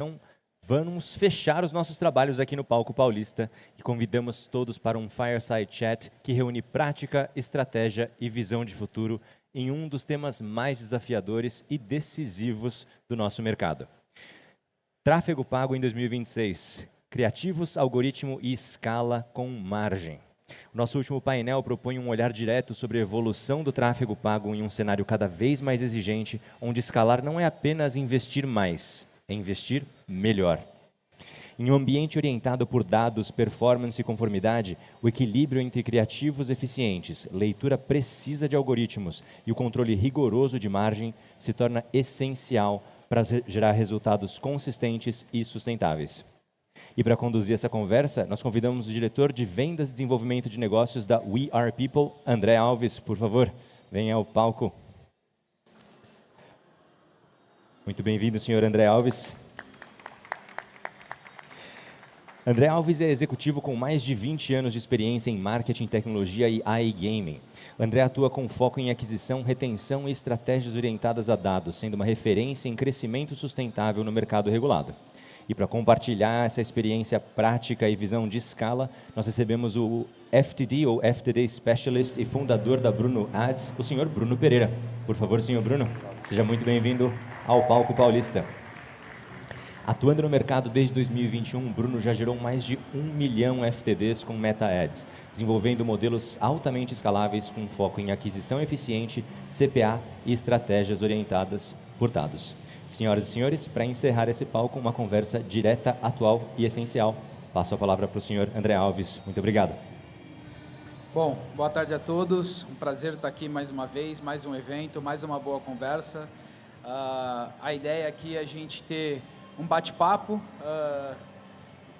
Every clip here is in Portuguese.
Então, vamos fechar os nossos trabalhos aqui no Palco Paulista e convidamos todos para um Fireside Chat que reúne prática, estratégia e visão de futuro em um dos temas mais desafiadores e decisivos do nosso mercado. Tráfego pago em 2026. Criativos, algoritmo e escala com margem. O nosso último painel propõe um olhar direto sobre a evolução do tráfego pago em um cenário cada vez mais exigente, onde escalar não é apenas investir mais, é investir melhor. Em um ambiente orientado por dados, performance e conformidade, o equilíbrio entre criativos eficientes, leitura precisa de algoritmos e o controle rigoroso de margem se torna essencial para gerar resultados consistentes e sustentáveis. E para conduzir essa conversa, nós convidamos o diretor de Vendas e Desenvolvimento de Negócios da We Are People, André Alves. Por favor, venha ao palco. Muito bem-vindo, senhor André Alves. André Alves é executivo com mais de 20 anos de experiência em marketing, tecnologia e iGaming. André atua com foco em aquisição, retenção e estratégias orientadas a dados, sendo uma referência em crescimento sustentável no mercado regulado. E para compartilhar essa experiência prática e visão de escala, nós recebemos o FTD, ou FTD Specialist e fundador da Bruno Ads, o senhor Bruno Pereira. Por favor, senhor Bruno, seja muito bem-vindo ao Palco Paulista. Atuando no mercado desde 2021, Bruno já gerou mais de 1 milhão FTDs com Meta Ads, desenvolvendo modelos altamente escaláveis com foco em aquisição eficiente, CPA e estratégias orientadas por dados. Senhoras e senhores, para encerrar esse palco, uma conversa direta, atual e essencial. Passo a palavra para o senhor André Alves. Muito obrigado. Bom, boa tarde a todos. Um prazer estar aqui mais uma vez, mais um evento, mais uma boa conversa. A ideia aqui é a gente ter um bate-papo,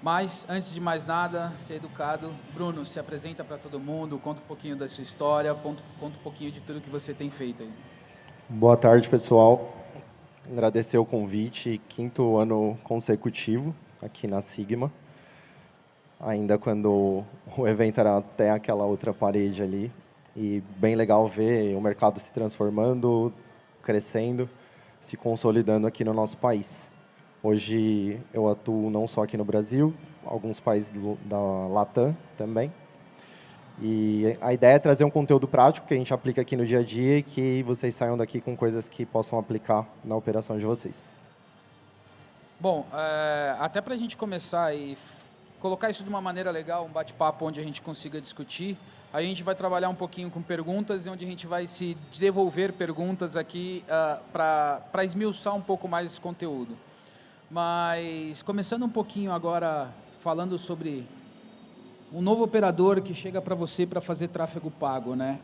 mas antes de mais nada, ser educado. Bruno, se apresenta para todo mundo, conta um pouquinho da sua história, conta um pouquinho de tudo que você tem feito aí. Boa tarde, pessoal. Agradecer o convite, 5º ano consecutivo aqui na Sigma. Ainda quando o evento era até aquela outra parede ali. E bem legal ver o mercado se transformando, crescendo, se consolidando aqui no nosso país. Hoje eu atuo não só aqui no Brasil, alguns países da Latam também. E a ideia é trazer um conteúdo prático que a gente aplica aqui no dia a dia e que vocês saiam daqui com coisas que possam aplicar na operação de vocês. Bom, até para a gente começar e colocar isso de uma maneira legal, um bate-papo onde a gente consiga discutir, a gente vai trabalhar um pouquinho com perguntas e onde a gente vai se devolver perguntas aqui para esmiuçar um pouco mais esse conteúdo. Mas, começando um pouquinho agora, falando sobre um novo operador que chega para você para fazer tráfego pago, né?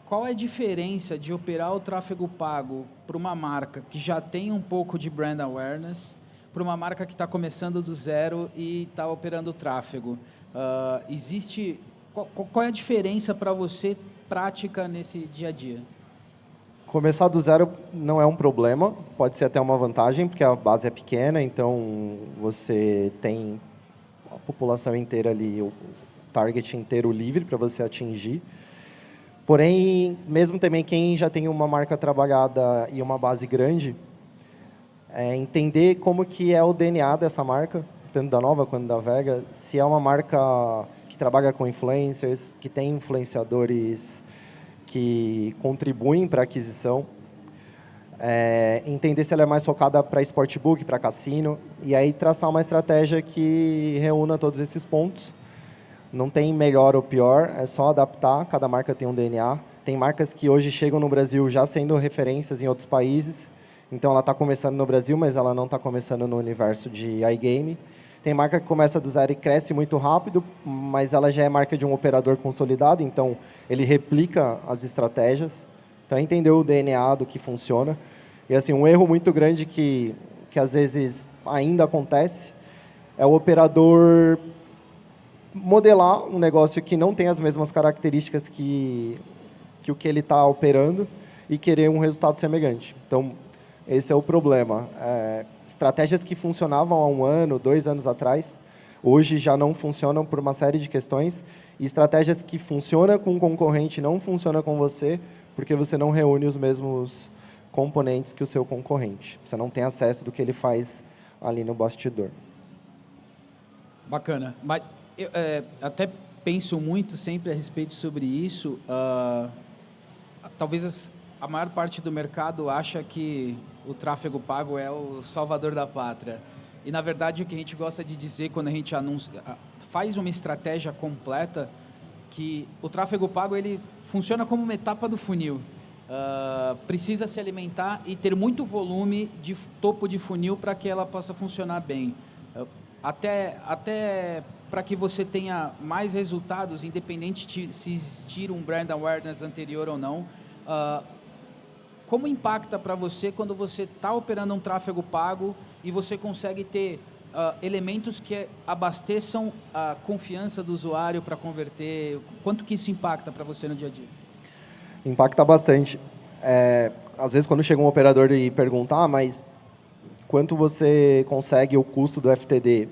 Qual é a diferença de operar o tráfego pago para uma marca que já tem um pouco de brand awareness, para uma marca que está começando do zero e está operando o tráfego? Qual é a diferença para você prática nesse dia a dia? Começar do zero não é um problema, pode ser até uma vantagem, porque a base é pequena, então você tem a população inteira ali, o target inteiro livre para você atingir. Porém, mesmo também quem já tem uma marca trabalhada e uma base grande, entender como que é o DNA dessa marca, tanto da Nova quanto da Vega, se é uma marca que trabalha com influencers, que tem influenciadores que contribuem para a aquisição, entender se ela é mais focada para sportbook, para cassino, e aí traçar uma estratégia que reúna todos esses pontos. Não tem melhor ou pior, é só adaptar, cada marca tem um DNA. Tem marcas que hoje chegam no Brasil já sendo referências em outros países, então ela está começando no Brasil, mas ela não está começando no universo de iGame. Tem marca que começa do zero e cresce muito rápido, mas ela já é marca de um operador consolidado, então ele replica as estratégias. Então, entender o DNA do que funciona. E assim, um erro muito grande que às vezes ainda acontece é o operador modelar um negócio que não tem as mesmas características que o que ele está operando e querer um resultado semelhante. Então, esse é o problema. Estratégias que funcionavam há 1 ano, 2 anos atrás, hoje já não funcionam por uma série de questões. E estratégias que funcionam com um concorrente não funcionam com você, porque você não reúne os mesmos componentes que o seu concorrente. Você não tem acesso do que ele faz ali no bastidor. Bacana. Mas eu até penso muito sempre a respeito sobre isso. Talvez a maior parte do mercado acha que o tráfego pago é o salvador da pátria. E, na verdade, o que a gente gosta de dizer quando a gente faz uma estratégia completa, que o tráfego pago ele funciona como uma etapa do funil. Precisa se alimentar e ter muito volume de topo de funil para que ela possa funcionar bem. Até para que você tenha mais resultados, independente de se existir um brand awareness anterior ou não. Como impacta para você quando você está operando um tráfego pago e você consegue ter elementos que abasteçam a confiança do usuário para converter? Quanto que isso impacta para você no dia a dia? Impacta bastante. Às vezes, quando chega um operador e pergunta, mas quanto você consegue o custo do FTD?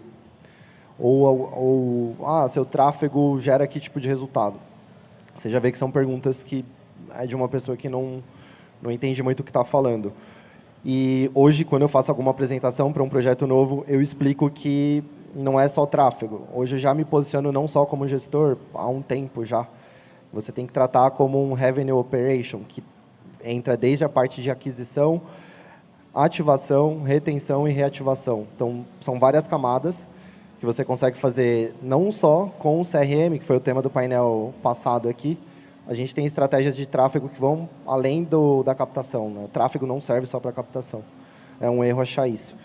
Ou seu tráfego gera que tipo de resultado? Você já vê que são perguntas que é de uma pessoa que não entende muito o que está falando. E hoje, quando eu faço alguma apresentação para um projeto novo, eu explico que não é só tráfego. Hoje eu já me posiciono não só como gestor, há um tempo já. Você tem que tratar como um revenue operation, que entra desde a parte de aquisição, ativação, retenção e reativação. Então, são várias camadas que você consegue fazer não só com o CRM, que foi o tema do painel passado aqui. A gente tem estratégias de tráfego que vão além da captação, né? O tráfego não serve só para captação. É um erro achar isso.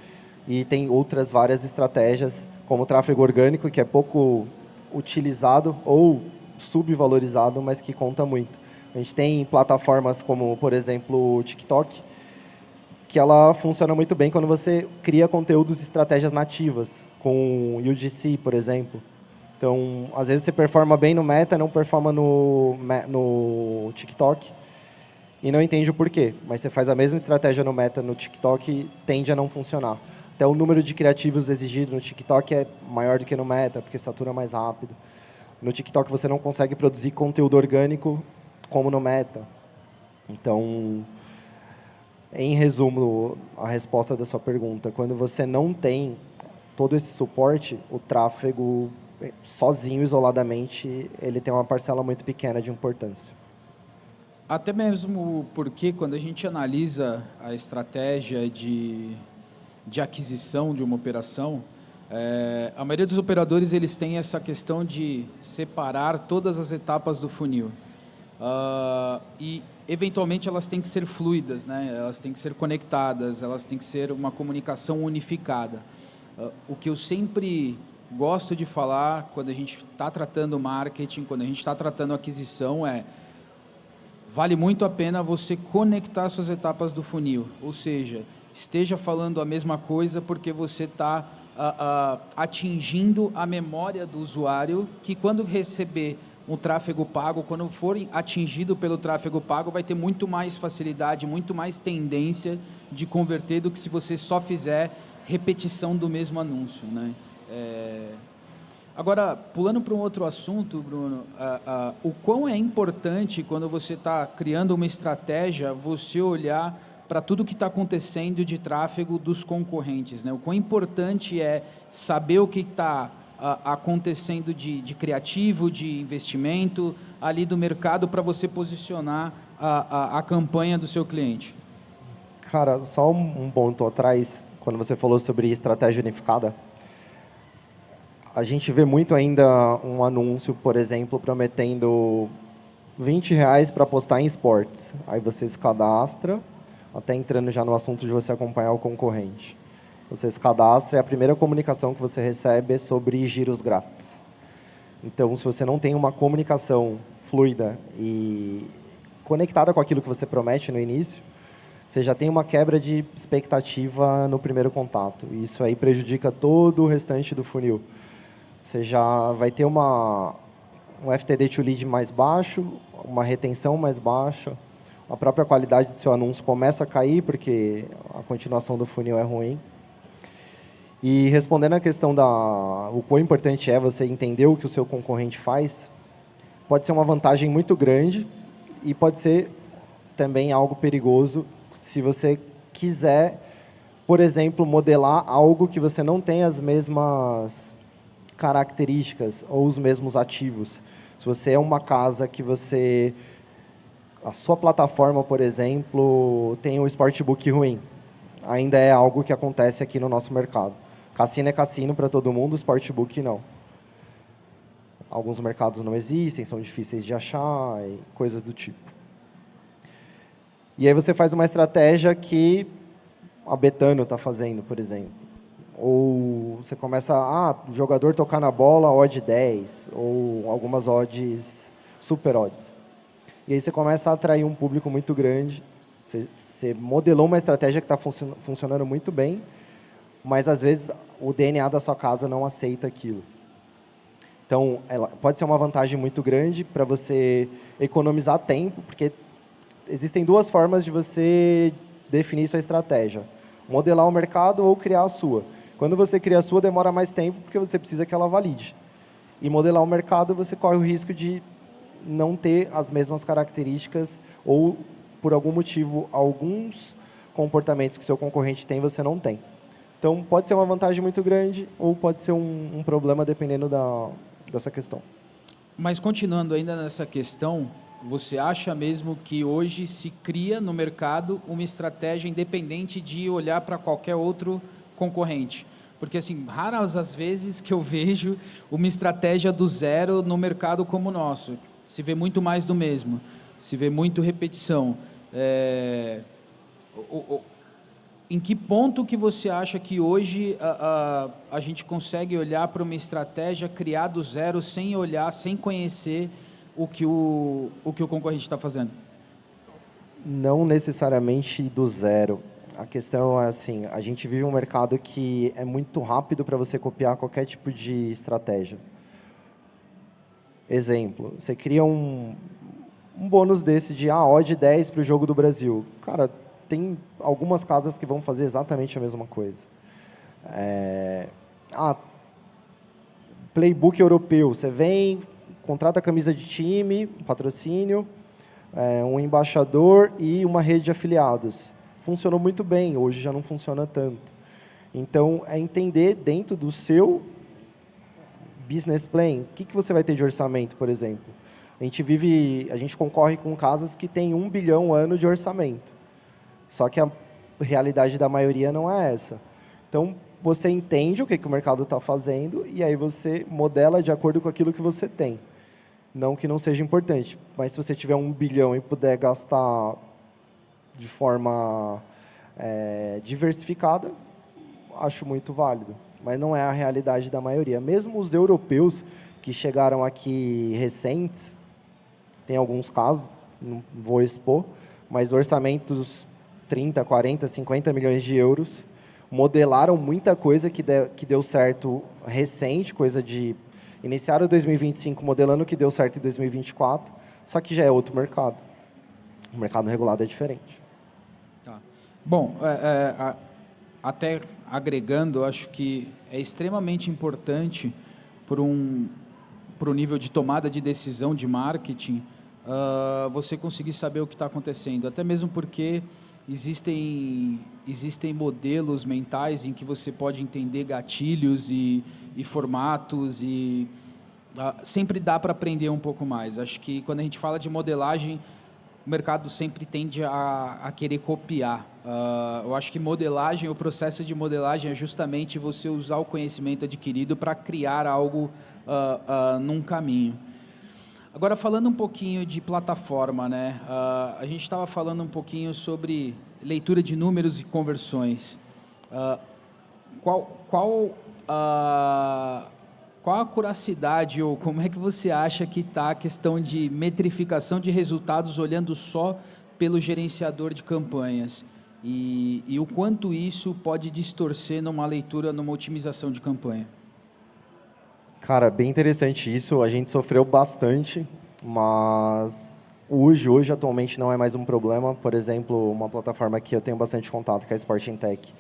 E tem outras várias estratégias, como o tráfego orgânico, que é pouco utilizado ou subvalorizado, mas que conta muito. A gente tem plataformas como, por exemplo, o TikTok, que ela funciona muito bem quando você cria conteúdos e estratégias nativas, com o UGC, por exemplo. Então, às vezes você performa bem no Meta, não performa no TikTok, e não entende o porquê. Mas você faz a mesma estratégia no Meta, no TikTok, e tende a não funcionar. Até o número de criativos exigido no TikTok é maior do que no Meta, porque satura mais rápido. No TikTok você não consegue produzir conteúdo orgânico como no Meta. Então, em resumo, a resposta da sua pergunta, quando você não tem todo esse suporte, o tráfego sozinho, isoladamente, ele tem uma parcela muito pequena de importância. Até mesmo porque quando a gente analisa a estratégia de aquisição de uma operação, a maioria dos operadores eles têm essa questão de separar todas as etapas do funil. E, eventualmente, elas têm que ser fluidas, né? Elas têm que ser conectadas, elas têm que ser uma comunicação unificada. O que eu sempre gosto de falar quando a gente está tratando marketing, quando a gente está tratando aquisição, vale muito a pena você conectar suas etapas do funil, ou seja, esteja falando a mesma coisa porque você está atingindo a memória do usuário, que quando receber um tráfego pago, quando for atingido pelo tráfego pago, vai ter muito mais facilidade, muito mais tendência de converter do que se você só fizer repetição do mesmo anúncio, né? Agora, pulando para um outro assunto, Bruno, o quão é importante, quando você está criando uma estratégia, você olhar para tudo que está acontecendo de tráfego dos concorrentes, né? O quão importante é saber o que está acontecendo de criativo, de investimento ali do mercado para você posicionar a campanha do seu cliente. Cara, só um ponto atrás, quando você falou sobre estratégia unificada, a gente vê muito ainda um anúncio, por exemplo, prometendo R$20 para postar em esportes. Aí você se cadastra, até entrando já no assunto de você acompanhar o concorrente. Você se cadastra e a primeira comunicação que você recebe é sobre giros grátis. Então, se você não tem uma comunicação fluida e conectada com aquilo que você promete no início, você já tem uma quebra de expectativa no primeiro contato. E isso aí prejudica todo o restante do funil. Você já vai ter um FTD to lead mais baixo, uma retenção mais baixa, a própria qualidade do seu anúncio começa a cair, porque a continuação do funil é ruim. E respondendo à questão o quão importante é você entender o que o seu concorrente faz, pode ser uma vantagem muito grande e pode ser também algo perigoso se você quiser por exemplo, modelar algo que você não tem as mesmas características ou os mesmos ativos. Se você é uma casa que você... A sua plataforma, por exemplo, tem um sportbook ruim. Ainda é algo que acontece aqui no nosso mercado. Cassino é cassino para todo mundo, sportbook não. Alguns mercados não existem, são difíceis de achar, e coisas do tipo. E aí você faz uma estratégia que a Betano está fazendo, por exemplo. Ou você começa o jogador tocar na bola, odd 10, ou algumas odds, super odds. E aí você começa a atrair um público muito grande. Você modelou uma estratégia que está funcionando muito bem, mas às vezes o DNA da sua casa não aceita aquilo. Então, ela pode ser uma vantagem muito grande para você economizar tempo, porque existem duas formas de você definir sua estratégia. Modelar o mercado ou criar a sua. Quando você cria a sua, demora mais tempo, porque você precisa que ela valide. E modelar o mercado, você corre o risco de não ter as mesmas características ou, por algum motivo, alguns comportamentos que seu concorrente tem, você não tem. Então, pode ser uma vantagem muito grande ou pode ser um problema, dependendo dessa questão. Mas, continuando ainda nessa questão, você acha mesmo que hoje se cria no mercado uma estratégia independente de olhar para qualquer outro concorrente? Porque, assim, raras as vezes que eu vejo uma estratégia do zero no mercado como o nosso. Se vê muito mais do mesmo, se vê muito repetição. Em que ponto que você acha que hoje a gente consegue olhar para uma estratégia, criar do zero, sem olhar, sem conhecer o que o concorrente está fazendo? Não necessariamente do zero. A questão é assim, a gente vive um mercado que é muito rápido para você copiar qualquer tipo de estratégia. Exemplo, você cria um bônus desse de odd 10 para o jogo do Brasil. Cara, tem algumas casas que vão fazer exatamente a mesma coisa. Playbook europeu. Você vem, contrata a camisa de time, patrocínio, um embaixador e uma rede de afiliados. Funcionou muito bem, hoje já não funciona tanto. Então, é entender dentro do seu business plan, o que você vai ter de orçamento, por exemplo. A gente concorre com casas que têm 1 bilhão ano de orçamento. Só que a realidade da maioria não é essa. Então, você entende o que o mercado está fazendo e aí você modela de acordo com aquilo que você tem. Não que não seja importante, mas se você tiver 1 bilhão e puder gastar de forma diversificada, acho muito válido. Mas não é a realidade da maioria. Mesmo os europeus que chegaram aqui recentes, tem alguns casos, não vou expor, mas orçamentos 30, 40, 50 milhões de euros, modelaram muita coisa que deu certo recente, coisa de... Iniciaram 2025 modelando o que deu certo em 2024, só que já é outro mercado. O mercado regulado é diferente. Tá. Bom, até agregando, eu acho que é extremamente importante para o nível de tomada de decisão de marketing, você conseguir saber o que está acontecendo. Até mesmo porque existem modelos mentais em que você pode entender gatilhos e formatos e sempre dá para aprender um pouco mais. Acho que quando a gente fala de modelagem, o mercado sempre tende a querer copiar. Eu acho que modelagem, o processo de modelagem é justamente você usar o conhecimento adquirido para criar algo num caminho. Agora, falando um pouquinho de plataforma, né? A gente estava falando um pouquinho sobre leitura de números e conversões. Qual a curacidade ou como é que você acha que está a questão de metrificação de resultados olhando só pelo gerenciador de campanhas? E o quanto isso pode distorcer numa leitura, numa otimização de campanha? Cara, bem interessante isso. A gente sofreu bastante, mas hoje atualmente não é mais um problema. Por exemplo, uma plataforma que eu tenho bastante contato, que é a Sporting Tech,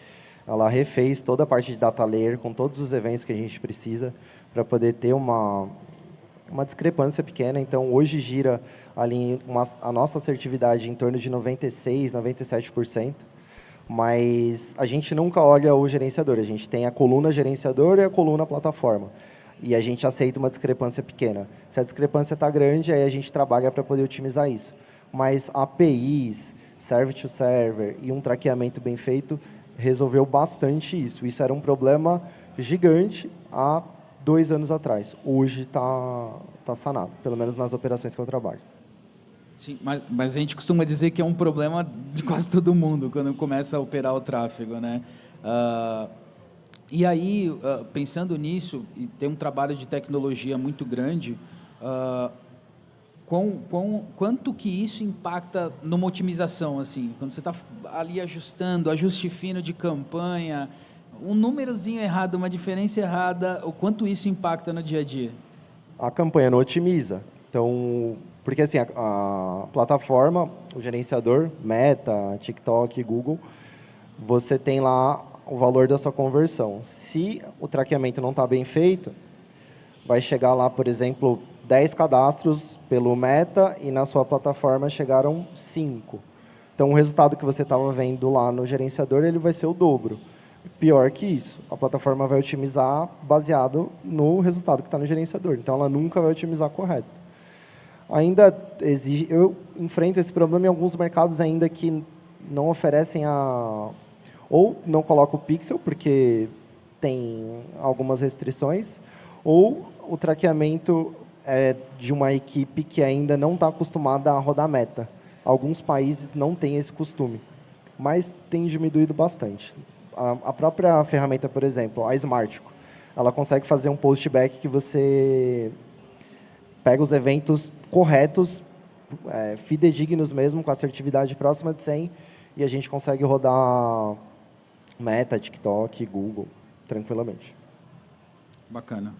ela refez toda a parte de data layer com todos os eventos que a gente precisa para poder ter uma discrepância pequena. Então, hoje gira ali a nossa assertividade em torno de 96%, 97%. Mas a gente nunca olha o gerenciador, a gente tem a coluna gerenciador e a coluna plataforma. E a gente aceita uma discrepância pequena. Se a discrepância está grande, aí a gente trabalha para poder otimizar isso. Mas APIs, server to server e um traqueamento bem feito resolveu bastante isso. Isso era um problema gigante há 2 anos atrás. Hoje está sanado, pelo menos nas operações que eu trabalho. Sim, mas a gente costuma dizer que é um problema de quase todo mundo quando começa a operar o tráfego, né? E aí, pensando nisso, e tem um trabalho de tecnologia muito grande, quanto que isso impacta numa otimização, assim? Quando você está ali ajustando, ajuste fino de campanha, um númerozinho errado, uma diferença errada, o quanto isso impacta no dia a dia? A campanha não otimiza. Então, porque assim, a plataforma, o gerenciador, Meta, TikTok, Google, você tem lá o valor da sua conversão. Se o traqueamento não está bem feito, vai chegar lá, por exemplo, 10 cadastros pelo Meta e na sua plataforma chegaram 5. Então, o resultado que você estava vendo lá no gerenciador, ele vai ser o dobro. Pior que isso, a plataforma vai otimizar baseado no resultado que está no gerenciador. Então, ela nunca vai otimizar correto. Ainda exige, eu enfrento esse problema em alguns mercados ainda que não oferecem ou não colocam o pixel, porque tem algumas restrições, ou o traqueamento é de uma equipe que ainda não está acostumada a rodar meta. Alguns países não têm esse costume, mas tem diminuído bastante. A própria ferramenta, por exemplo, a Smartico, ela consegue fazer um postback que você pega os eventos corretos, fidedignos mesmo, com assertividade próxima de 100, e a gente consegue rodar Meta, TikTok, Google, tranquilamente. Bacana.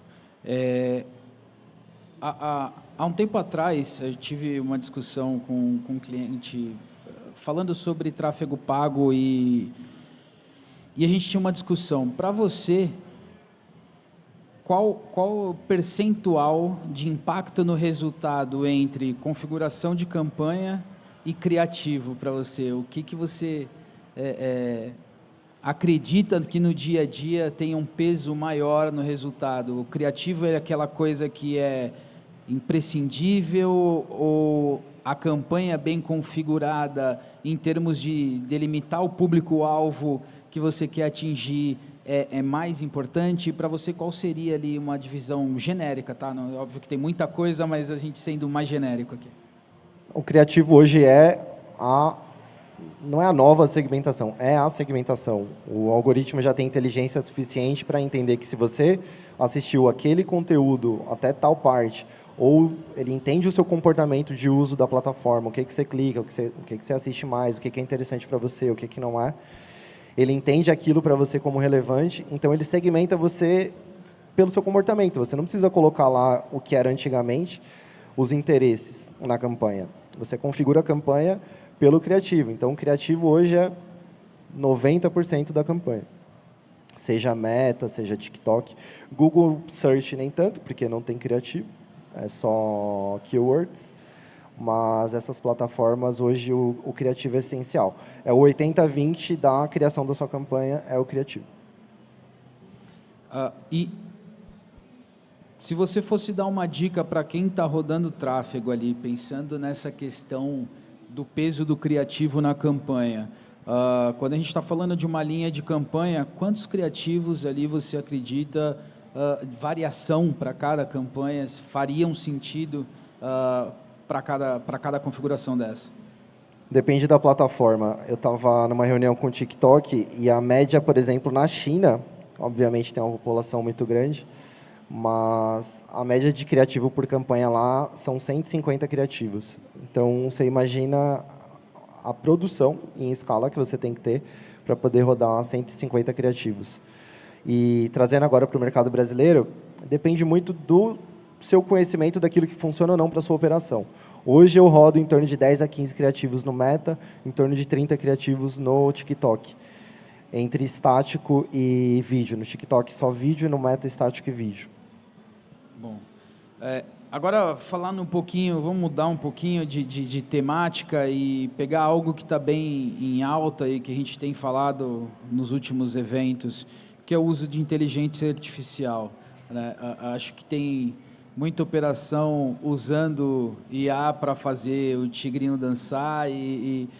Há um tempo atrás, eu tive uma discussão com um cliente falando sobre tráfego pago e a gente tinha uma discussão. Para você, qual o percentual de impacto no resultado entre configuração de campanha e criativo para você? O que você acredita que no dia a dia tem um peso maior no resultado? O criativo é aquela coisa que é imprescindível ou a campanha bem configurada em termos de delimitar o público-alvo que você quer atingir é mais importante? Para você, qual seria ali uma divisão genérica, tá? Não, é óbvio que tem muita coisa, mas a gente sendo mais genérico aqui. O criativo hoje não é a nova segmentação, é a segmentação. O algoritmo já tem inteligência suficiente para entender que se você assistiu aquele conteúdo até tal parte, ou ele entende o seu comportamento de uso da plataforma, o que você clica, o que você assiste mais, o que é interessante para você, o que não é. Ele entende aquilo para você como relevante, então ele segmenta você pelo seu comportamento. Você não precisa colocar lá o que era antigamente, os interesses na campanha. Você configura a campanha pelo criativo. Então, o criativo hoje é 90% da campanha. Seja Meta, seja TikTok. Google Search nem tanto, porque não tem criativo. É só keywords. Mas essas plataformas, hoje, o criativo é essencial. É o 80-20 da criação da sua campanha, é o criativo. E se você fosse dar uma dica para quem está rodando tráfego ali, pensando nessa questão do peso do criativo na campanha, quando a gente está falando de uma linha de campanha, quantos criativos ali você acredita, variação para cada campanha, fariam sentido para cada configuração dessa? Depende da plataforma. Eu estava numa reunião com o TikTok e a média, por exemplo, na China, obviamente tem uma população muito grande, mas a média de criativo por campanha lá são 150 criativos. Então, você imagina a produção em escala que você tem que ter para poder rodar 150 criativos. E trazendo agora para o mercado brasileiro, depende muito do seu conhecimento daquilo que funciona ou não para a sua operação. Hoje eu rodo em torno de 10 a 15 criativos no Meta, em torno de 30 criativos no TikTok, entre estático e vídeo. No TikTok só vídeo, no Meta estático e vídeo. Bom, Agora, falando um pouquinho, vamos mudar um pouquinho de temática e pegar algo que está bem em alta e que a gente tem falado nos últimos eventos, que é o uso de inteligência artificial, né? Acho que tem muita operação usando IA para fazer o tigrinho dançar e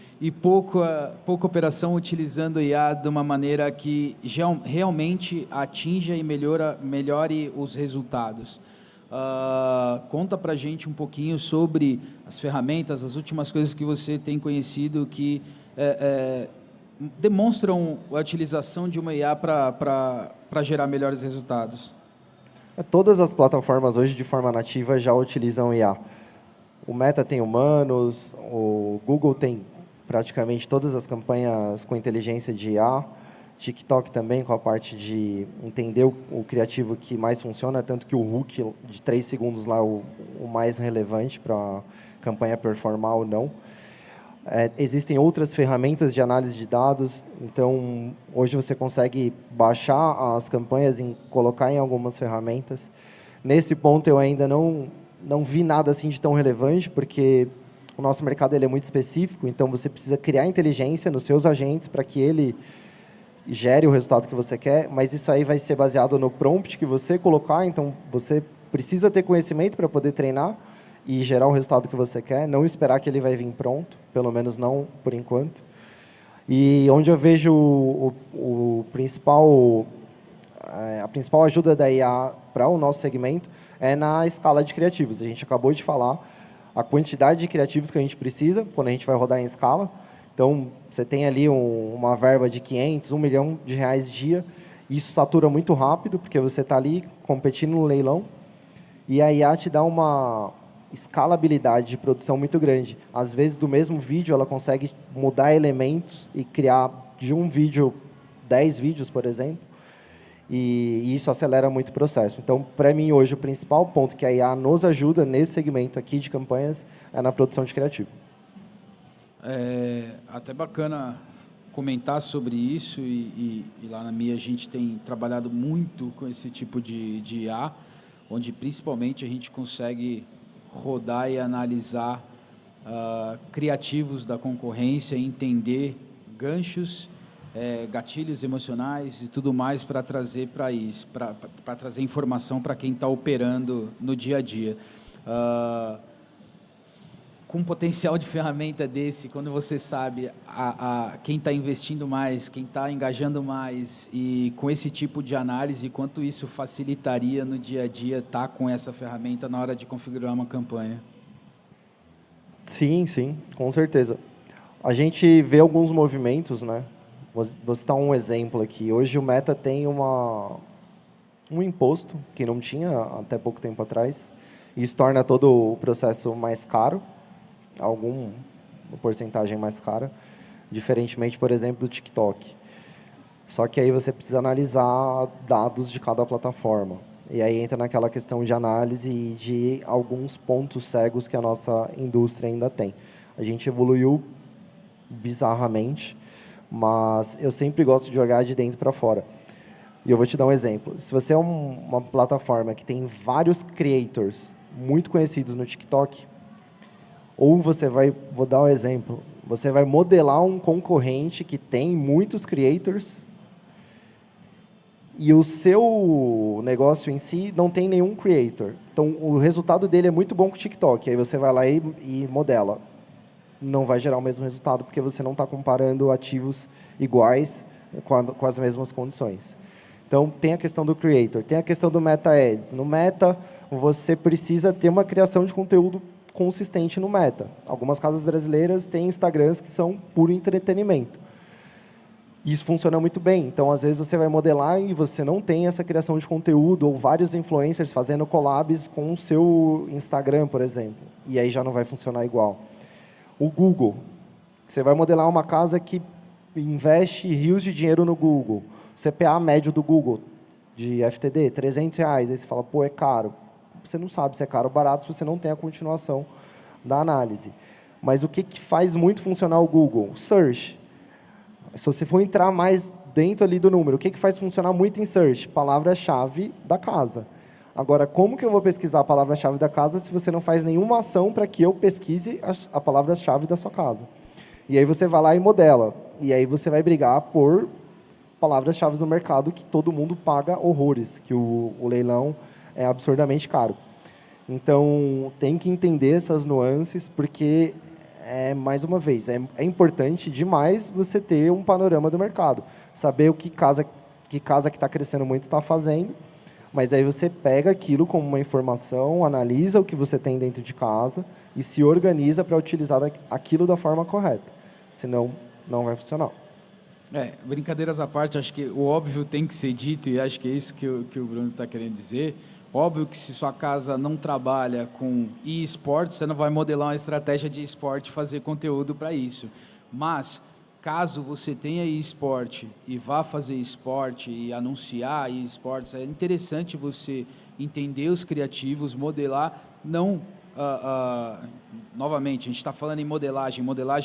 pouca operação utilizando IA de uma maneira que realmente atinja e melhore os resultados. Conta pra gente um pouquinho sobre as ferramentas, as últimas coisas que você tem conhecido que demonstram a utilização de uma IA para gerar melhores resultados. Todas as plataformas hoje, de forma nativa, já utilizam IA. O Meta tem humanos, o Google tem praticamente todas as campanhas com inteligência de IA, TikTok também, com a parte de entender o criativo que mais funciona, tanto que o hook de 3 segundos lá é o mais relevante para a campanha performar ou não. Existem outras ferramentas de análise de dados, então hoje você consegue baixar as campanhas e colocar em algumas ferramentas. Nesse ponto eu ainda não vi nada assim de tão relevante, porque o nosso mercado ele é muito específico, então você precisa criar inteligência nos seus agentes para que ele gere o resultado que você quer, mas isso aí vai ser baseado no prompt que você colocar, então você precisa ter conhecimento para poder treinar e gerar o resultado que você quer, não esperar que ele vai vir pronto, pelo menos não por enquanto. E onde eu vejo a principal ajuda da IA para o nosso segmento é na escala de criativos. A gente acabou de falar a quantidade de criativos que a gente precisa quando a gente vai rodar em escala. Então, você tem ali uma verba de 500, R$1 milhão dia, isso satura muito rápido, porque você está ali competindo no leilão, e a IA te dá uma escalabilidade de produção muito grande. Às vezes, do mesmo vídeo, ela consegue mudar elementos e criar de um vídeo 10 vídeos, por exemplo, e isso acelera muito o processo. Então, para mim, hoje, o principal ponto que a IA nos ajuda nesse segmento aqui de campanhas é na produção de criativo. Até bacana comentar sobre isso e lá na MIA a gente tem trabalhado muito com esse tipo de IA, onde principalmente a gente consegue rodar e analisar criativos da concorrência, entender ganchos, gatilhos emocionais e tudo mais para trazer para isso, para trazer informação para quem está operando no dia a dia. Com um potencial de ferramenta desse, quando você sabe quem está investindo mais, quem está engajando mais, e com esse tipo de análise, quanto isso facilitaria no dia a dia estar com essa ferramenta na hora de configurar uma campanha? Sim, com certeza. A gente vê alguns movimentos, né? Vou citar um exemplo aqui. Hoje o Meta tem um imposto que não tinha até pouco tempo atrás. Isso torna todo o processo mais caro, alguma porcentagem mais cara, diferentemente, por exemplo, do TikTok. Só que aí você precisa analisar dados de cada plataforma. E aí entra naquela questão de análise e de alguns pontos cegos que a nossa indústria ainda tem. A gente evoluiu bizarramente, mas eu sempre gosto de olhar de dentro para fora. E eu vou te dar um exemplo. Se você é uma plataforma que tem vários creators muito conhecidos no TikTok, ou vou dar um exemplo, você vai modelar um concorrente que tem muitos creators e o seu negócio em si não tem nenhum creator. Então, o resultado dele é muito bom com o TikTok. Aí você vai lá e modela. Não vai gerar o mesmo resultado, porque você não está comparando ativos iguais com as mesmas condições. Então, tem a questão do creator, tem a questão do Meta Ads. No Meta, você precisa ter uma criação de conteúdo consistente no Meta. Algumas casas brasileiras têm Instagrams que são puro entretenimento. Isso funciona muito bem. Então, às vezes, você vai modelar e você não tem essa criação de conteúdo ou vários influencers fazendo collabs com o seu Instagram, por exemplo. E aí já não vai funcionar igual. O Google. Você vai modelar uma casa que investe rios de dinheiro no Google. O CPA médio do Google, de FTD, R$300. Aí você fala, pô, é caro. Você não sabe se é caro ou barato se você não tem a continuação da análise. Mas o que faz muito funcionar o Google? Search. Se você for entrar mais dentro ali do número, o que faz funcionar muito em Search? Palavra-chave da casa. Agora, como que eu vou pesquisar a palavra-chave da casa se você não faz nenhuma ação para que eu pesquise a palavra-chave da sua casa? E aí você vai lá e modela. E aí você vai brigar por palavras-chave no mercado que todo mundo paga horrores, que o leilão é absurdamente caro. Então, tem que entender essas nuances, porque, mais uma vez, é importante demais você ter um panorama do mercado. Saber o que casa que está crescendo muito está fazendo, mas aí você pega aquilo como uma informação, analisa o que você tem dentro de casa e se organiza para utilizar aquilo da forma correta. Senão, não vai funcionar. Brincadeiras à parte, acho que o óbvio tem que ser dito, e acho que é isso que o Bruno está querendo dizer. Óbvio que se sua casa não trabalha com e-sport, você não vai modelar uma estratégia de esporte e fazer conteúdo para isso. Mas, caso você tenha e-sport e vá fazer esporte e anunciar e-sports, é interessante você entender os criativos, modelar, não... novamente, a gente está falando em modelagem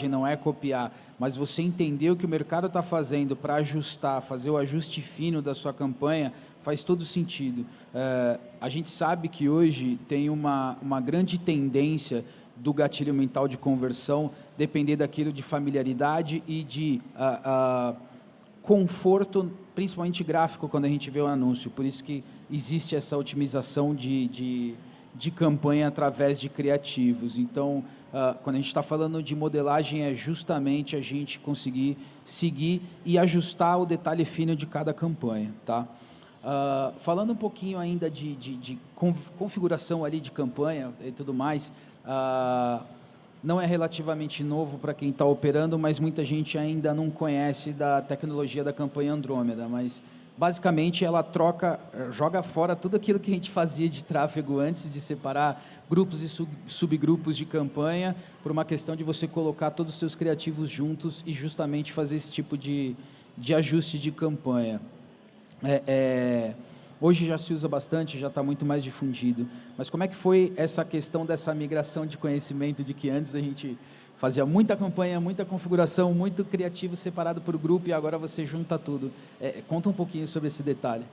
não é copiar, mas você entender o que o mercado está fazendo para ajustar, fazer o ajuste fino da sua campanha, faz todo sentido. A gente sabe que hoje tem uma grande tendência do gatilho mental de conversão depender daquilo de familiaridade e de conforto, principalmente gráfico, quando a gente vê o anúncio. Por isso que existe essa otimização de campanha através de criativos. Então, quando a gente está falando de modelagem, é justamente a gente conseguir seguir e ajustar o detalhe fino de cada campanha, tá? Falando um pouquinho ainda de configuração ali de campanha e tudo mais, não é relativamente novo para quem está operando, mas muita gente ainda não conhece da tecnologia da campanha Andrômeda, mas basicamente ela joga fora tudo aquilo que a gente fazia de tráfego antes, de separar grupos e subgrupos de campanha, por uma questão de você colocar todos os seus criativos juntos e justamente fazer esse tipo de ajuste de campanha. Hoje já se usa bastante, já está muito mais difundido, mas como é que foi essa questão dessa migração de conhecimento, de que antes a gente fazia muita campanha, muita configuração, muito criativo separado por grupo e agora você junta tudo? Conta um pouquinho sobre esse detalhe.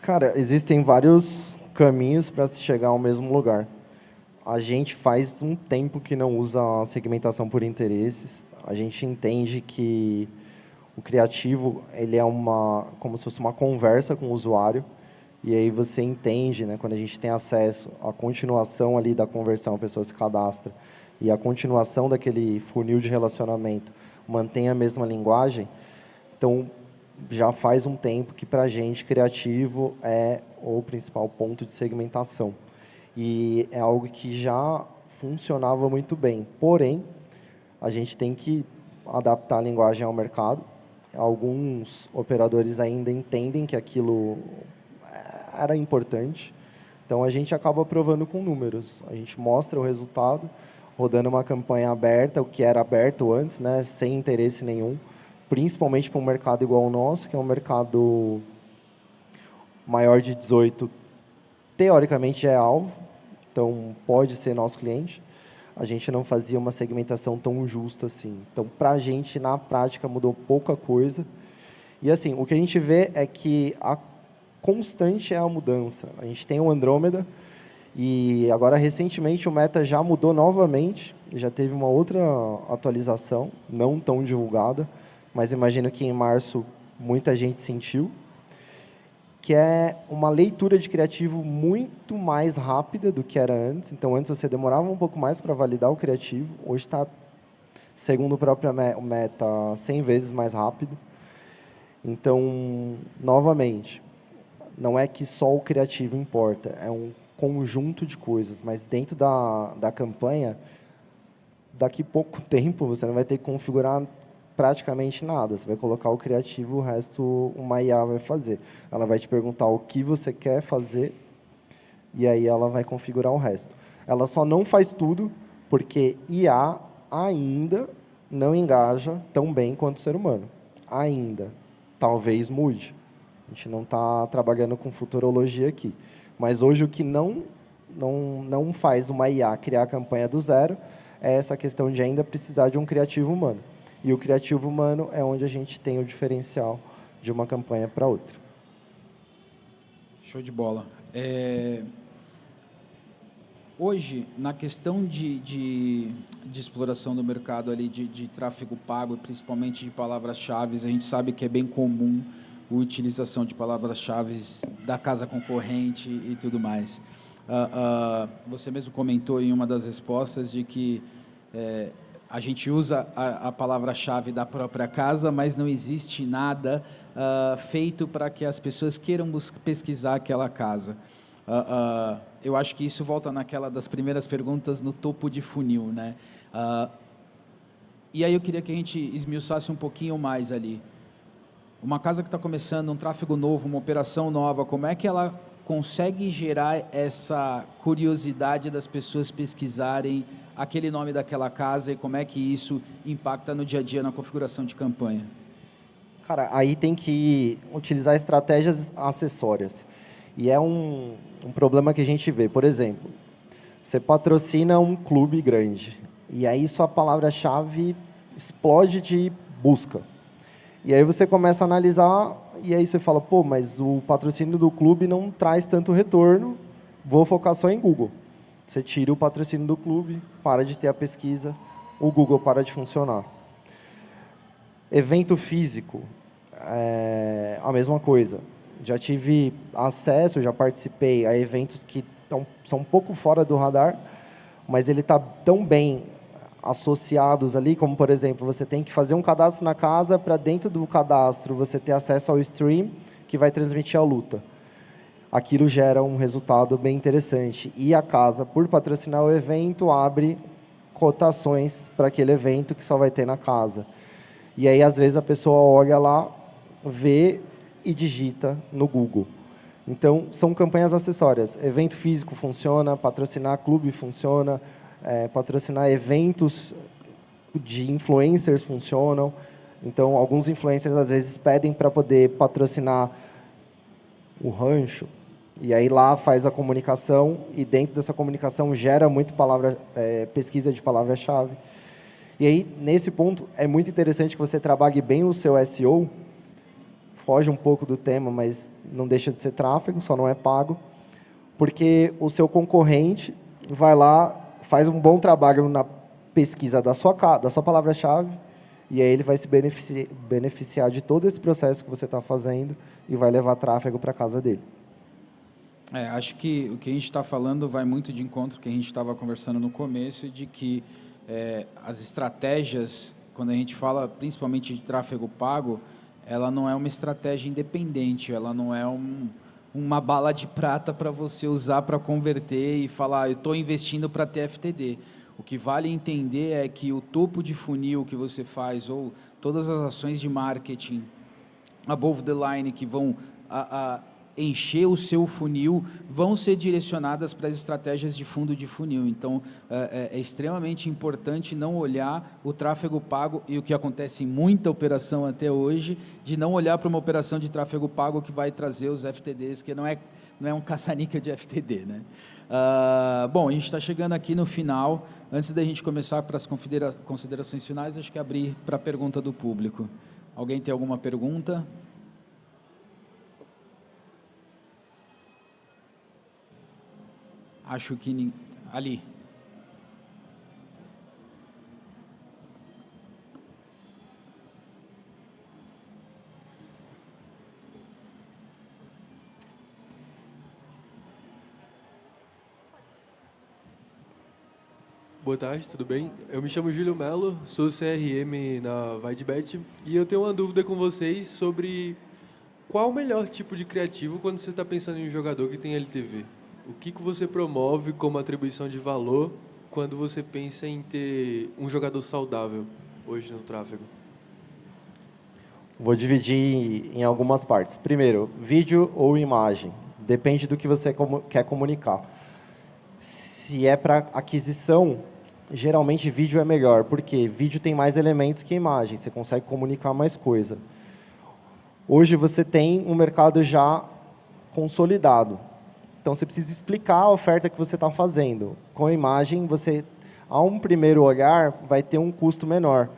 Cara, existem vários caminhos para se chegar ao mesmo lugar. A gente faz um tempo que não usa a segmentação por interesses. A gente entende que o criativo ele é como se fosse uma conversa com o usuário. E aí você entende, né, quando a gente tem acesso à continuação ali da conversão, a pessoa se cadastra, e a continuação daquele funil de relacionamento mantém a mesma linguagem. Então, já faz um tempo que, para a gente, criativo é o principal ponto de segmentação. E é algo que já funcionava muito bem. Porém, a gente tem que adaptar a linguagem ao mercado. Alguns operadores ainda entendem que aquilo era importante. Então, a gente acaba provando com números. A gente mostra o resultado, rodando uma campanha aberta, o que era aberto antes, né, sem interesse nenhum, principalmente para um mercado igual ao nosso, que é um mercado maior de 18, teoricamente é alvo, então pode ser nosso cliente. A gente não fazia uma segmentação tão justa assim. Então, para a gente, na prática, mudou pouca coisa. E, assim, o que a gente vê é que a constante é a mudança. A gente tem o Andrômeda, e agora, recentemente, o Meta já mudou novamente, já teve uma outra atualização, não tão divulgada, mas imagino que em março muita gente sentiu, que é uma leitura de criativo muito mais rápida do que era antes. Então, antes você demorava um pouco mais para validar o criativo, hoje está, segundo o próprio Meta, 100 vezes mais rápido. Então, novamente, não é que só o criativo importa, é um conjunto de coisas, mas dentro da campanha, daqui a pouco tempo, você não vai ter que configurar praticamente nada. Você vai colocar o criativo, o resto uma IA vai fazer. Ela vai te perguntar o que você quer fazer e aí ela vai configurar o resto. Ela só não faz tudo porque IA ainda não engaja tão bem quanto o ser humano. Ainda. Talvez mude. A gente não está trabalhando com futurologia aqui. Mas hoje o que não faz uma IA criar a campanha do zero é essa questão de ainda precisar de um criativo humano. E o criativo humano é onde a gente tem o diferencial de uma campanha para outra. Show de bola. Hoje, na questão de exploração do mercado ali de tráfego pago, principalmente de palavras-chave, a gente sabe que é bem comum a utilização de palavras-chave da casa concorrente e tudo mais. Você mesmo comentou em uma das respostas de que a gente usa a palavra-chave da própria casa, mas não existe nada feito para que as pessoas queiram pesquisar aquela casa. Eu acho que isso volta naquela das primeiras perguntas no topo de funil, né? E aí eu queria que a gente esmiuçasse um pouquinho mais ali. Uma casa que está começando, um tráfego novo, uma operação nova, como é que ela consegue gerar essa curiosidade das pessoas pesquisarem aquele nome daquela casa e como é que isso impacta no dia a dia na configuração de campanha? Cara, aí tem que utilizar estratégias acessórias. E é um problema que a gente vê. Por exemplo, você patrocina um clube grande, e aí sua palavra-chave explode de busca. E aí você começa a analisar, e aí você fala, pô, mas o patrocínio do clube não traz tanto retorno, vou focar só em Google. Você tira o patrocínio do clube, para de ter a pesquisa, o Google para de funcionar. Evento físico, a mesma coisa. Já tive acesso, já participei a eventos que são um pouco fora do radar, mas ele está tão bem associados ali, como, por exemplo, você tem que fazer um cadastro na casa para dentro do cadastro você ter acesso ao stream que vai transmitir a luta. Aquilo gera um resultado bem interessante. E a casa, por patrocinar o evento, abre cotações para aquele evento que só vai ter na casa. E aí, às vezes, a pessoa olha lá, vê e digita no Google. Então, são campanhas acessórias. Evento físico funciona, patrocinar clube funciona, patrocinar eventos de influencers funcionam. Então, alguns influencers, às vezes, pedem para poder patrocinar o rancho, e aí lá faz a comunicação, e dentro dessa comunicação gera muito pesquisa de palavra-chave. E aí, nesse ponto, é muito interessante que você trabalhe bem o seu SEO, foge um pouco do tema, mas não deixa de ser tráfego, só não é pago, porque o seu concorrente vai lá, faz um bom trabalho na pesquisa da sua palavra-chave, e aí ele vai se beneficiar de todo esse processo que você está fazendo e vai levar tráfego para a casa dele. Acho que o que a gente está falando vai muito de encontro que a gente estava conversando no começo, de que as estratégias, quando a gente fala principalmente de tráfego pago, ela não é uma estratégia independente, ela não é uma bala de prata para você usar para converter e falar, eu estou investindo para ter FTD. O que vale entender é que o topo de funil que você faz, ou todas as ações de marketing above the line que vão encher o seu funil, vão ser direcionadas para as estratégias de fundo de funil. Então, é extremamente importante não olhar o tráfego pago, e o que acontece em muita operação até hoje, de não olhar para uma operação de tráfego pago que vai trazer os FTDs, que não é um caça-níquel de FTD, né? Bom, a gente está chegando aqui no final. Antes da gente começar para as considerações finais, acho que abrir para a pergunta do público. Alguém tem alguma pergunta? Acho que... Ali. Boa tarde, tudo bem? Eu me chamo Júlio Melo, sou CRM na VideBet e eu tenho uma dúvida com vocês sobre qual o melhor tipo de criativo quando você está pensando em um jogador que tem LTV. O que você promove como atribuição de valor quando você pensa em ter um jogador saudável hoje no tráfego? Vou dividir em algumas partes. Primeiro, vídeo ou imagem. Depende do que você quer comunicar. Se é para aquisição, geralmente vídeo é melhor, porque vídeo tem mais elementos que imagem, você consegue comunicar mais coisa. Hoje você tem um mercado já consolidado. Então, você precisa explicar a oferta que você está fazendo. Com a imagem, você, a um primeiro olhar, vai ter um custo menor.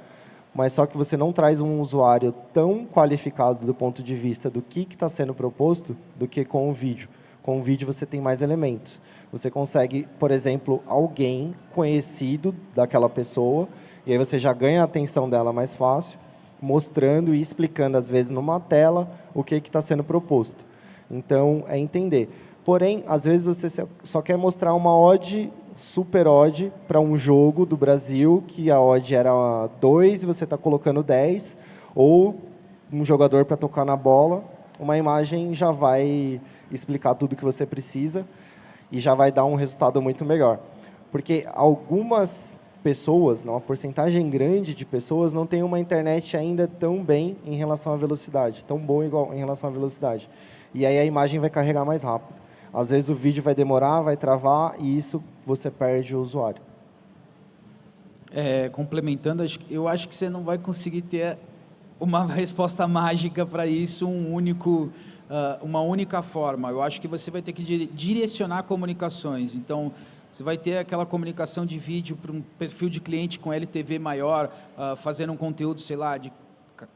Mas só que você não traz um usuário tão qualificado do ponto de vista do que está sendo proposto do que com o vídeo. Com o vídeo você tem mais elementos. Você consegue, por exemplo, alguém conhecido daquela pessoa, e aí você já ganha a atenção dela mais fácil, mostrando e explicando, às vezes, numa tela, o que está sendo proposto. Então, é entender. Porém, às vezes, você só quer mostrar uma odd, super odd, para um jogo do Brasil, que a odd era 2 e você está colocando 10, ou um jogador para tocar na bola, uma imagem já vai explicar tudo o que você precisa e já vai dar um resultado muito melhor. Porque algumas pessoas, uma porcentagem grande de pessoas, não tem uma internet ainda tão bem em relação à velocidade, tão boa igual em relação à velocidade. E aí a imagem vai carregar mais rápido. Às vezes o vídeo vai demorar, vai travar, e isso você perde o usuário. Complementando, eu acho que você não vai conseguir ter uma resposta mágica para isso, uma única forma. Eu acho que você vai ter que direcionar comunicações. Então, você vai ter aquela comunicação de vídeo para um perfil de cliente com LTV maior, fazendo um conteúdo, sei lá, de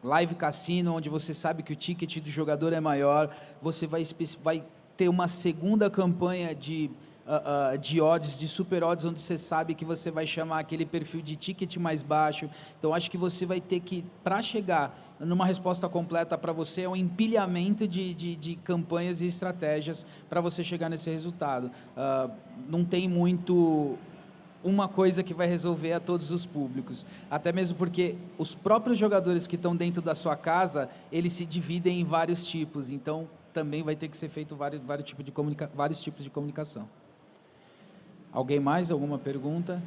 live cassino, onde você sabe que o ticket do jogador é maior. Você vai ter uma segunda campanha de odds, de super odds, onde você sabe que você vai chamar aquele perfil de ticket mais baixo. Então, acho que você vai ter que, para chegar numa resposta completa para você, é um empilhamento de campanhas e estratégias para você chegar nesse resultado. Não tem muito uma coisa que vai resolver a todos os públicos. Até mesmo porque os próprios jogadores que estão dentro da sua casa, eles se dividem em vários tipos. Então, também vai ter que ser feito vários tipos de comunicação. Alguém mais? Alguma pergunta?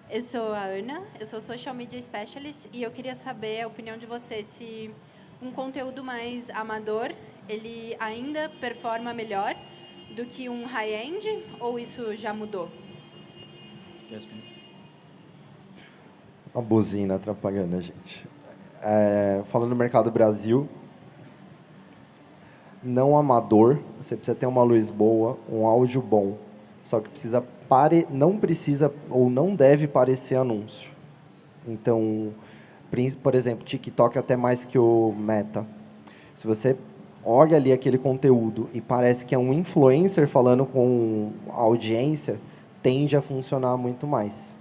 Eu sou a Ana, eu sou Social Media Specialist e eu queria saber a opinião de você se um conteúdo mais amador, ele ainda performa melhor do que um high-end ou isso já mudou? A buzina atrapalhando a gente. Falando no mercado Brasil, não amador, você precisa ter uma luz boa, um áudio bom, só que não precisa ou não deve parecer anúncio. Então, por exemplo, TikTok até mais que o Meta. Se você olha ali aquele conteúdo e parece que é um influencer falando com a audiência, tende a funcionar muito mais.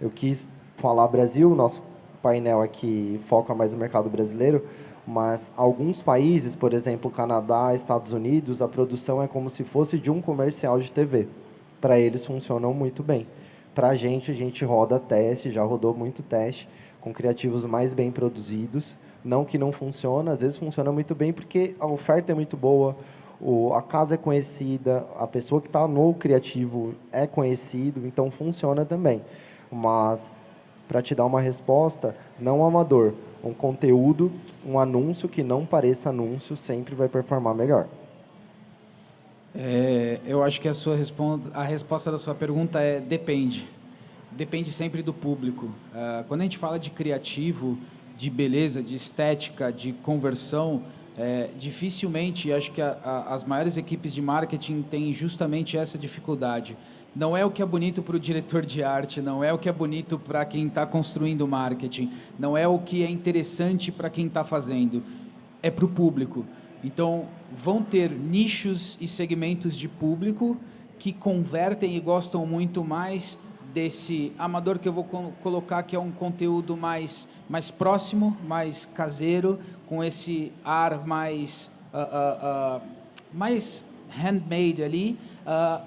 Eu quis falar Brasil, nosso painel aqui foca mais no mercado brasileiro, mas alguns países, por exemplo, Canadá, Estados Unidos, a produção é como se fosse de um comercial de TV. Para eles funcionam muito bem. Para a gente roda teste, já rodou muito teste, com criativos mais bem produzidos. Não que não funciona, às vezes funciona muito bem porque a oferta é muito boa, a casa é conhecida, a pessoa que está no criativo é conhecido, então funciona também. Mas, para te dar uma resposta, não amador, um conteúdo, um anúncio que não pareça anúncio sempre vai performar melhor. Eu acho que a resposta da sua pergunta é depende. Depende sempre do público. Quando a gente fala de criativo, de beleza, de estética, de conversão, dificilmente, acho que as maiores equipes de marketing têm justamente essa dificuldade. Não é o que é bonito para o diretor de arte, não é o que é bonito para quem está construindo marketing, não é o que é interessante para quem está fazendo, é para o público. Então, vão ter nichos e segmentos de público que convertem e gostam muito mais desse amador que eu vou colocar, que é um conteúdo mais próximo, mais caseiro, com esse ar mais handmade ali,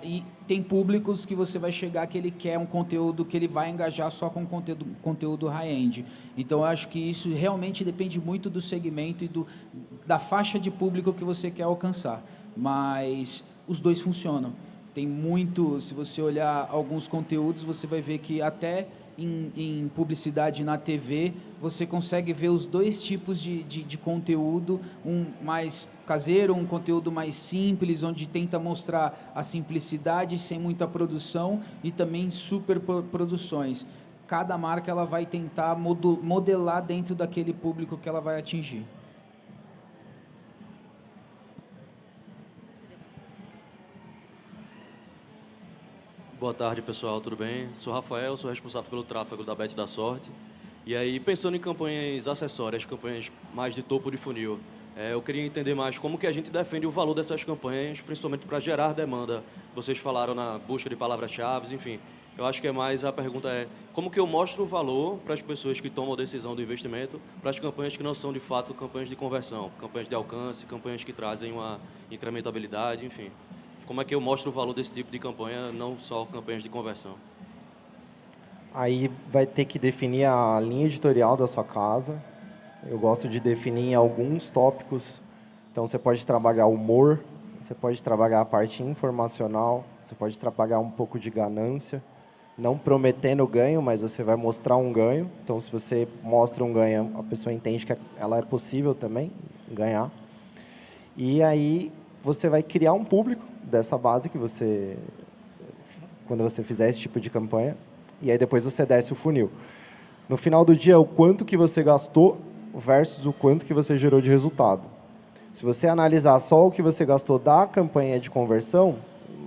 e tem públicos que você vai chegar que ele quer um conteúdo que ele vai engajar só com conteúdo high-end. Então, eu acho que isso realmente depende muito do segmento e da faixa de público que você quer alcançar. Mas os dois funcionam. Tem muito, se você olhar alguns conteúdos, você vai ver que até em publicidade na TV, você consegue ver os dois tipos de conteúdo, um mais caseiro, um conteúdo mais simples, onde tenta mostrar a simplicidade sem muita produção, e também super produções. Cada marca ela vai tentar modelar dentro daquele público que ela vai atingir. Boa tarde, pessoal, tudo bem? Sou Rafael, sou responsável pelo tráfego da Bet da Sorte. E aí, pensando em campanhas acessórias, campanhas mais de topo de funil, eu queria entender mais como que a gente defende o valor dessas campanhas, principalmente para gerar demanda. Vocês falaram na busca de palavras-chave, enfim. Eu acho que a pergunta é, como que eu mostro o valor para as pessoas que tomam a decisão do investimento, para as campanhas que não são, de fato, campanhas de conversão, campanhas de alcance, campanhas que trazem uma incrementabilidade, enfim. Como é que eu mostro o valor desse tipo de campanha, não só campanhas de conversão? Aí vai ter que definir a linha editorial da sua casa. Eu gosto de definir em alguns tópicos. Então, você pode trabalhar humor, você pode trabalhar a parte informacional, você pode trabalhar um pouco de ganância, não prometendo ganho, mas você vai mostrar um ganho. Então, se você mostra um ganho, a pessoa entende que ela é possível também ganhar. E aí você vai criar um público dessa base que você, quando você fizer esse tipo de campanha, e aí depois você desce o funil. No final do dia, o quanto que você gastou versus o quanto que você gerou de resultado. Se você analisar só o que você gastou da campanha de conversão,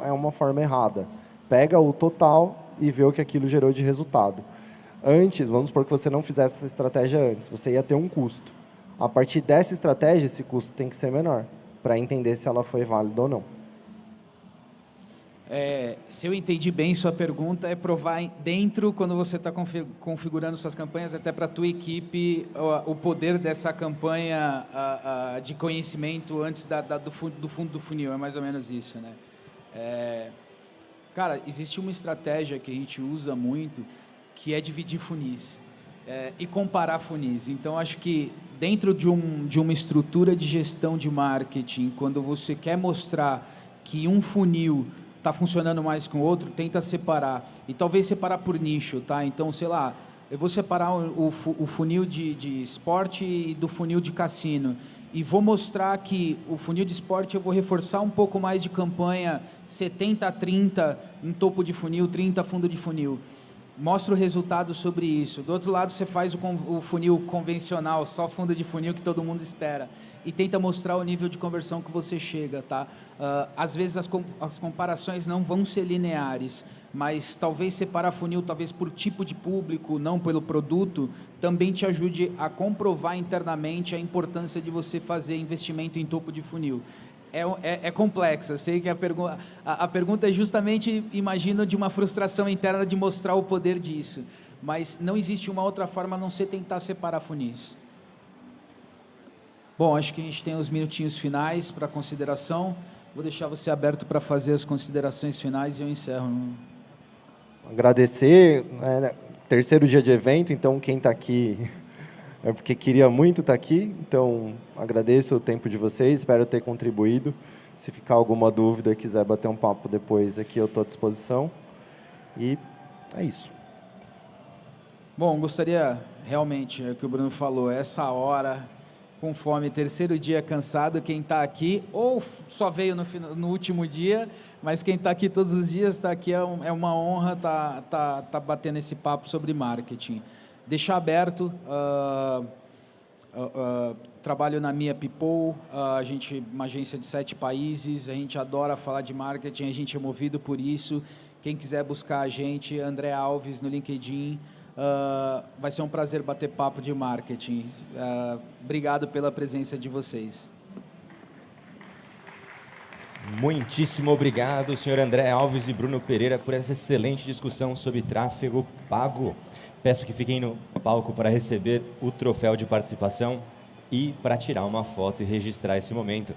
é uma forma errada. Pega o total e vê o que aquilo gerou de resultado. Antes, vamos supor que você não fizesse essa estratégia antes, você ia ter um custo. A partir dessa estratégia, esse custo tem que ser menor, para entender se ela foi válida ou não. Se eu entendi bem sua pergunta, é provar dentro, quando você está configurando suas campanhas, até para a tua equipe, o poder dessa campanha de conhecimento antes do fundo do funil, é mais ou menos isso, né? Cara, existe uma estratégia que a gente usa muito, que é dividir funis e comparar funis. Então, acho que dentro de uma estrutura de gestão de marketing, quando você quer mostrar que um funil está funcionando mais que o outro, tenta separar. E talvez separar por nicho, tá? Então, sei lá, eu vou separar o funil de esporte e do funil de cassino. E vou mostrar que o funil de esporte eu vou reforçar um pouco mais de campanha 70-30 em topo de funil, 30 fundo de funil. Mostra o resultado sobre isso. Do outro lado, você faz o funil convencional, só fundo de funil que todo mundo espera. E tenta mostrar o nível de conversão que você chega, tá? Às vezes as comparações não vão ser lineares, mas talvez separar funil, talvez por tipo de público, não pelo produto, também te ajude a comprovar internamente a importância de você fazer investimento em topo de funil. É complexa, eu sei que a pergunta é justamente, imagino, de uma frustração interna de mostrar o poder disso, mas não existe uma outra forma a não ser tentar separar funis. Bom, acho que a gente tem uns minutinhos finais para consideração, vou deixar você aberto para fazer as considerações finais e eu encerro. Agradecer, terceiro dia de evento, então quem está aqui é porque queria muito estar aqui, então agradeço o tempo de vocês, espero ter contribuído. Se ficar alguma dúvida e quiser bater um papo depois, aqui eu estou à disposição. E é isso. Bom, gostaria realmente, é o que o Bruno falou, essa hora, com fome, terceiro dia cansado, quem está aqui, ou só veio no último dia, mas quem está aqui todos os dias, está aqui, é uma honra tá batendo esse papo sobre marketing. Deixar aberto, trabalho na Mia People, a gente uma agência de 7 países, a gente adora falar de marketing, a gente é movido por isso. Quem quiser buscar a gente, André Alves no LinkedIn, vai ser um prazer bater papo de marketing. Obrigado pela presença de vocês. Muitíssimo obrigado, senhor André Alves e Bruno Pereira, por essa excelente discussão sobre tráfego pago. Peço que fiquem no palco para receber o troféu de participação e para tirar uma foto e registrar esse momento.